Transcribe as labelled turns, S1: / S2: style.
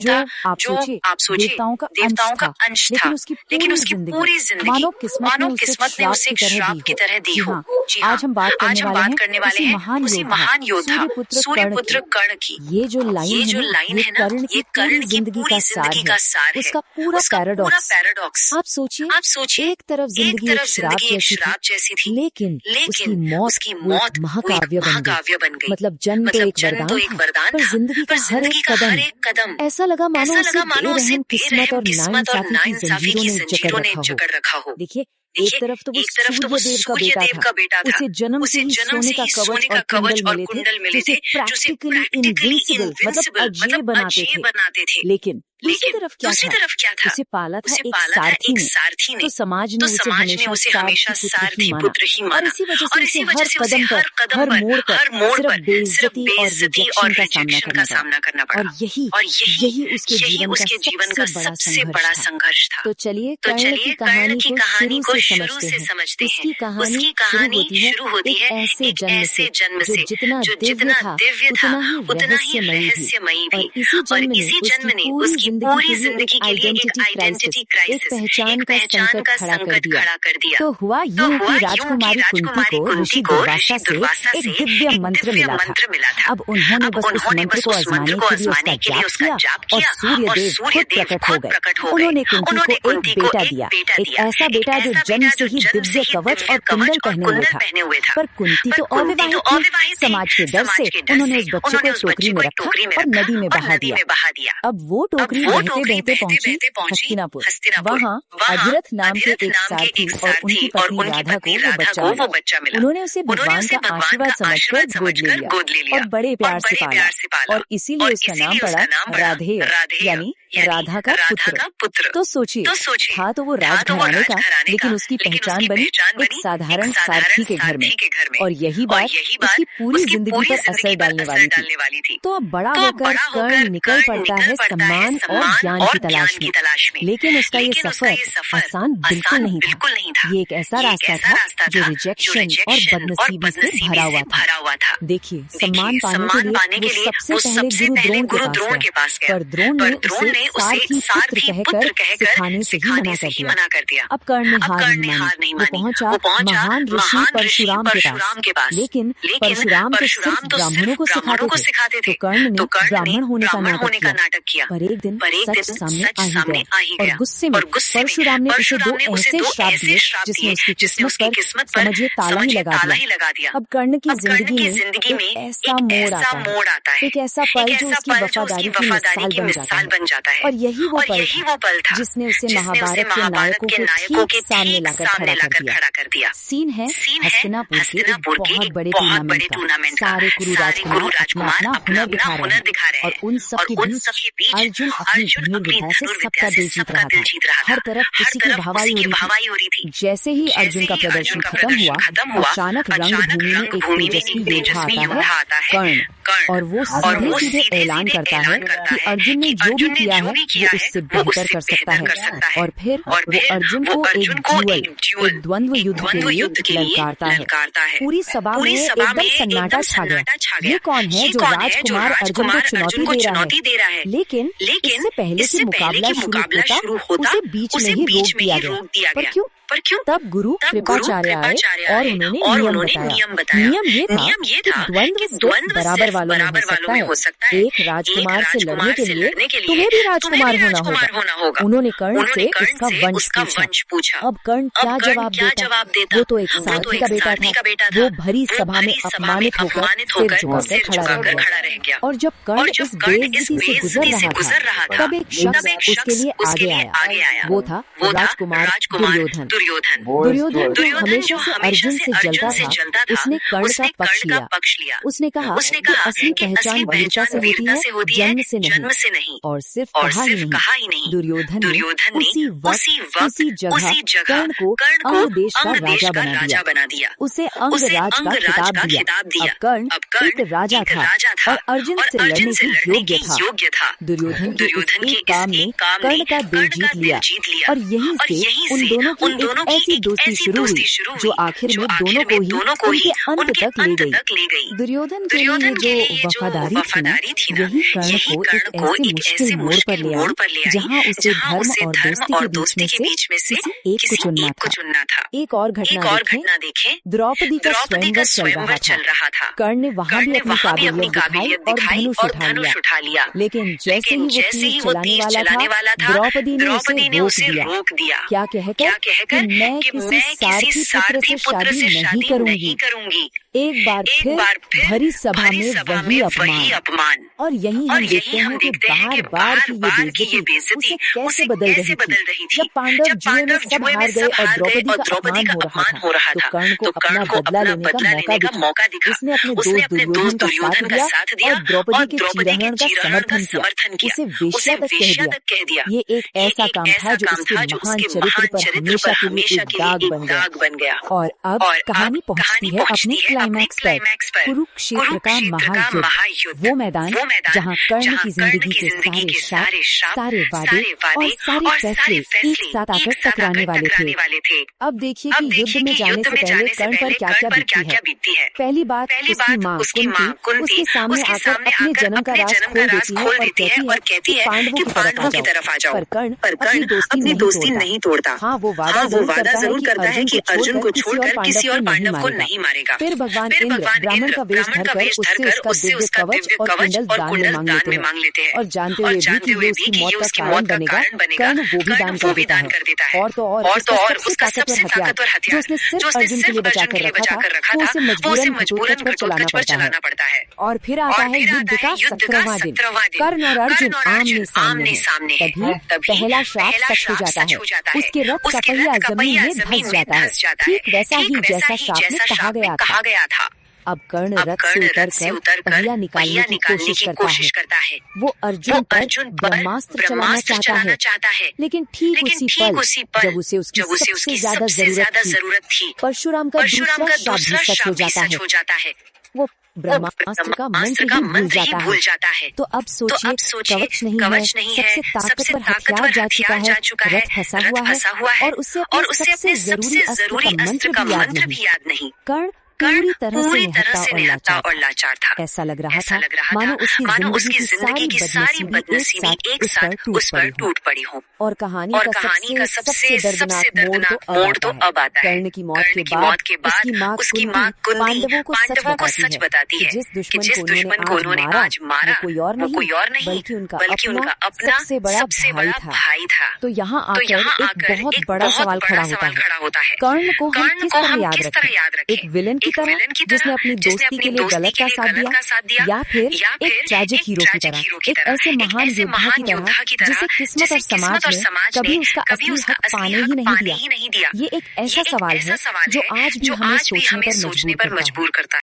S1: जो आप सोचिए देवताओं का अंश था, लेकिन उसकी पूरी जिंदगी मानो किस्मत ने उसे एक श्राप की तरह दी हो। जी हाँ, आज हम बात करने वाले हैं उसी महान योद्धा सूर्यपुत्र कर्ण की।
S2: ये जो लाइन है ना,
S1: ये कर्ण की पूरी जिंदगी का सार है,
S2: उसका पूरा पैराडॉक्स। आप सोचिए एक तरफ जिंदगी एक श्राप जैसी थी, लेकिन उसकी मौत महाकाव्य बन गई। मतलब जन्म तो एक वरदान पर जिंदगी का हर एक कदम ऐसा लगा मानो उसे किस्मत और नाइंसाफी की जंजीरों ने जकड़ रखा हो। देखिए एक तरफ तो वो सूर्यदेव का बेटा था, उसे जन्म से ही सोने का कवच और कुंडल मिले थे, जो उसे प्रैक्टिकली इनविंसिबल मतलब अजय बनाते थे। लेकिन दूसरी तरफ क्या था? उसे पाला था एक सारथी ने। तो समाज ने उसे हमेशा सारथी पुत्र ही माना, और इसी वजह से उसे हर कदम पर हर मोड़ पर सिर्फ बेइज्जती और रिजेक्शन का सामना करना पड़ा। और यही उसके जीवन का सबसे बड़ा संघर्ष था। तो चलिए
S1: कर्ण की कहानी को शुरू से समझते हैं। उसकी कहानी शुरू होती है एक ऐसे जन्म से जो जितना दिव्य था उतना ही रहस्यमयी भी। और इसी जन्म ने उसकी पूरी जिंदगी के लिए एक आइडेंटिटी क्राइसिस, एक पहचान का संकट खड़ा कर दिया।
S2: तो हुआ यूं कि राजकुमारी कुंती को ऋषि दुर्वासा से एक दिव्य मंत्र मिला था। अब उन्होंने बस उस मंत्र को आजमाने के लिए उसका जाप किया और सूर्यदेव खुद प्रकट हो गए। उन्होंने कुंती को एक बेटा दिया, ऐसा बेटा जो जन्म से ही दिव्य कवच और कुंडल पहने हुए था। पर कुंती तो अविवाहित थी। समाज के डर से उन्होंने उस बच्चे को टोकरी में रखा और नदी में बहा दिया। अब वो टोकरी बहते पहुंची हस्तिनापुर। वहाँ अगिरथ नाम के एक सारथी और उनकी पत्नी राधा को वो बच्चा मिला। उन्होंने उसे भगवान का आशीर्वाद समझकर गोद ले लिया और बड़े प्यार से पाला, और इसीलिए उसका नाम पड़ा राधेय, यानी राधा का पुत्र। तो सोचिए था तो वो राजघराने का, लेकिन उसकी पहचान बनी एक साधारण सारथी के घर में। और यही बात उसकी पूरी जिंदगी पर असर डालने वाली थी। तो अब बड़ा होकर कर्ण निकल पड़ता है सम्मान और ज्ञान की तलाश में। लेकिन उसका ये सफर आसान बिल्कुल नहीं था। ये एक ऐसा रास्ता था जो रिजेक्शन और बदनसीबी से भरा हुआ था। देखिए सम्मान पाने के लिए वो सबसे पहले गुरु द्रोण के पास गया, पर द्रोण ने उसे सारथी पुत्र कहकर सिखाने से ही मना कर दिया। अब कर्ण ने हार नहीं मानी। वो पहुंचा महान ऋषि परशुराम के पास। लेकिन परशुराम तो सिर्फ ब्राह्मणों को सिखाते थे। तो कर्ण ने ब्राह्मण होने का नाटक किया। पर एक दिन सच सामने आ ही गया, और गुस्से में परशुराम ने उसे दो ऐसे श्राप दिए जिसने उसकी किस्मत पर समझिए ताला ही लगा दिया। अब कर्ण की जिंदगी में एक ऐसा मोड़ आता है, एक ऐसा पल जो उसकी वफादारी की मिसाल बन जाता है। और यही वो पल था जिसने उसे महाभारत के नायकों के सामने लाकर खड़ा कर दिया। सीन है हस्तिनापुर के बहुत बड़े टूर्नामेंट का। सारे कुरु राजकुमार अपना हुनर दिखा रहे हैं, और उन सब के बीच अर्जुन अपनी धनुर्विद्या से सबका दिल जीत रहा था। हर तरफ उसी की हवाई हो रही थी। जैसे ही अर्जुन का प्रदर्शन खत्म हुआ, अचानक रंगभूमि में एक तेजस्वी योद्धा आता है कर्ण, और वो सीधे ऐलान करता है कि अर्जुन ने जो भी किया है वो उससे बेहतर कर सकता है। और फिर वो अर्जुन को एक द्वंद्व युद्ध के लिए ललकारता है। पूरी सभा में एकदम सन्नाटा छा गया। ये कौन है जो राजकुमार अर्जुन को चुनौती दे रहा है? लेकिन इससे पहले कि मुकाबला शुरू होता उसे बीच में ही रोक दिया गया। पर क्यों? तब गुरु कृपाचार्य आए और उन्होंने नियम बताया। नियम ये था कि द्वंद्व बराबर वालों में हो सकता है। एक राजकुमार से लड़ने के लिए तुम्हें भी राजकुमार होना होगा। उन्होंने कर्ण से उसका वंश पूछा। अब कर्ण क्या जवाब देता? वो तो एक सारथी का बेटा था। वो भरी सभा में अपमानित होकर सिर झुकाकर खड़ा रह गया। और जब कर्ण इस बेइज्जती से गुजर रहा था, तब एक शख्स उसके लिए आगे आया। वो था राजकुमार दुर्योधन तो हमेशा से अर्जुन से जलता था। उसने कर्ण का पक्ष लिया। उसने कहा असली पहचान वीरता से होती है, जन्म से नहीं। और सिर्फ कहा ही नहीं दुर्योधन ने उसी वक्त उसी जगह कर्ण को अंग देश का राजा बना दिया, उसे अंगराज का खिताब दिया। अब कर्ण एक राजा था और अर्जुन से लड़ने के योग्य था। दुर्योधन के एक काम ने कर्ण का दिल जीत लिया और यहीं से उन दोनों की एक ऐसी दोस्ती शुरू हुई जो आखिर में दोनों को ही उनके अंत तक ले गई। दुर्योधन के लिए जो वफादारी थी ना, यही कर्ण को एक ऐसे मोड़ पर ले आई जहाँ उसे धर्म और दोस्ती के बीच में से किसी एक को चुनना था। एक और घटना देखें, द्रौपदी का स्वयंवर चल रहा था। कर्ण ने वहाँ भी अपनी काबिलियत दिखाई और धनुष उठा लिया, लेकिन जैसे ही वो तीर चलाने वाला था, द्रौपदी ने उसे रोक दिया। क्या कहकर कि मैं किसी सारथी पुत्र से शादी नहीं करूंगी। एक बार फिर भरी सभा में वही अपमान। और यही हम देखते हैं कि बार बार की ये बेइज्जती उसे कैसे बदल रही थी। जब पांडव जुए में सब हार गए और द्रौपदी का अपमान हो रहा था, तो कर्ण को अपना बदला लेने का मौका दिखा। उसने अपने दोस्त दुर्योधन का साथ दिया और द्रौपदी के चिरहरण का समर्थन किया। उसे वेश्या तक कह दिया। ये एक ऐसा काम था जो उसके महान चरित्र पर हमेशा के लिए एक दाग बन गया। और अब कहानी पहुंचती है अपने क्लाइमैक्स पर, कुरुक्षेत्र का महायुद्ध। वो मैदान जहाँ कर्ण की जिंदगी के सारे वादे और सारे फैसले एक साथ आकर टकराने वाले थे। अब देखिए कि युद्ध में जाने से पहले कर्ण पर क्या बीतती है। पहली बात उसकी माँ कुंती उसके सामने आकर अपने जन्म का राज खोल देती है और कहती है कि पांडवों की तरफ आ जाओ। पर कर्ण अपनी दोस्ती नहीं तोड़ता। हाँ, वो वादा जरूर करता है कि अर्जुन को छोड़कर किसी और पांडव को नहीं मारेगा। फिर भगवान इंद्र ब्राह्मण का वेश धरकर उससे उसका दिव्य कवच और कुंडल दान में मांग लेते हैं। और जानते हुए भी कि ये उसकी मौत का कारण बनेगा, कर्ण वो भी दान कर देता है। और तो और उसका सबसे ताकतवर हथियार जो उसने सिर्फ अर्जुन के लिए बचा कर रखा था, वो उसे मजबूरन घटोत्कच पर चलाना पड़ता है। और फिर आता है युद्ध का 17वां दिन। कर्ण और अर्जुन आमने सामने हैं। तभी पहला श्राप सच हो जाता है। उसके रथ का पहिया जमीन में धंस जाता है, ठीक वैसा ही जैसा श्राप में कहा गया था। अब कर्ण रथ से उतरकर पहिया निकालने की कोशिश करता है। वो अर्जुन पर ब्रह्मास्त्र चलाना चाहता है, लेकिन ठीक उसी पल जब उसे उसकी सबसे ज्यादा जरूरत थी, परशुराम का दूसरा श्राप भी सच हो जाता है। वो ब्रह्मास्त्र का मंत्र ही भूल जाता है। तो अब सोचिए, कवच नहीं है, सबसे ताकतवर हथियार जा चुका है, रथ फंसा हुआ है और उसे अपने सबसे जरूरी अस्त्र का मंत्र भी याद नहीं। कर्ण पूरी तरह से निहत्था और लाचार था। ऐसा लग रहा था मानो उसकी जिंदगी की सारी बदनसीबी एक साथ उस पर टूट पड़ी हो। और कहानी का सबसे दर्दनाक मोड़ तो अब आता है। कर्ण की मौत के बाद उसकी माँ कुंती पांडवों को सच बताती है कि जिस दुश्मन को उन्होंने आज मारा वो कोई और नहीं बल्कि उनका अपना सबसे बड़ा भाई था। तो यहाँ आकर एक बहुत बड़ा सवाल खड़ा होता है, कर्ण को हम किस तरह याद रखें? एक विलेन की तरह जिसने अपनी दोस्ती के लिए गलत का साथ दिया, या फिर एक ट्रैजिक हीरो की तरह, एक ऐसे महान योद्धा की तरह जिसे किस्मत और समाज ने कभी उसका असली हक पाने ही नहीं दिया। ये एक ऐसा सवाल है जो आज भी हमें सोचने पर मजबूर करता है।